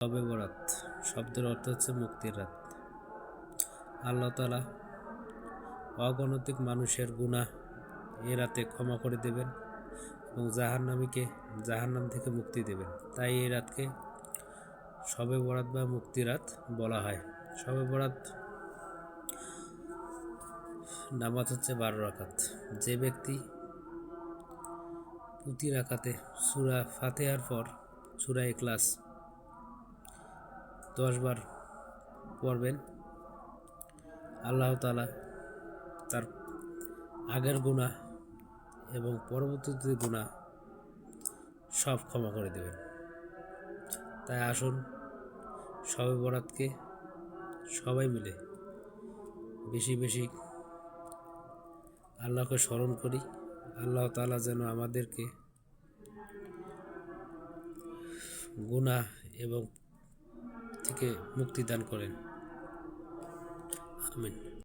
শবে বরাত শব্দের অর্থ হচ্ছে মুক্তির রাত। আল্লাহ তাআলা অগণতিক মানুষের গুনাহ এ রাতে ক্ষমা করে দেবেন এবং জাহান্নামীকে জাহান্নাম থেকে মুক্তি দেবেন। তাই এই রাতকে শবে বরাত বা মুক্তি রাত বলা হয়। শবে বরাত নামাজ হচ্ছে 12 রাকাত। যে ব্যক্তি প্রতি রাকাতে সূরা ফাতিহার পর সূরা ইখলাস 10 বার পড়বেন, আল্লাহ তাআলা তার আগের গুনাহ এবং পরবর্তীতে গুনাহ সব ক্ষমা করে দেবেন। তাই আসুন শবে বরাতকে সবাই মিলে বেশি বেশি আল্লাহকে স্মরণ করি। আল্লাহ তাআলা যেন আমাদেরকে গুনাহ এবং থেকে মুক্তি দান করেন। আমিন।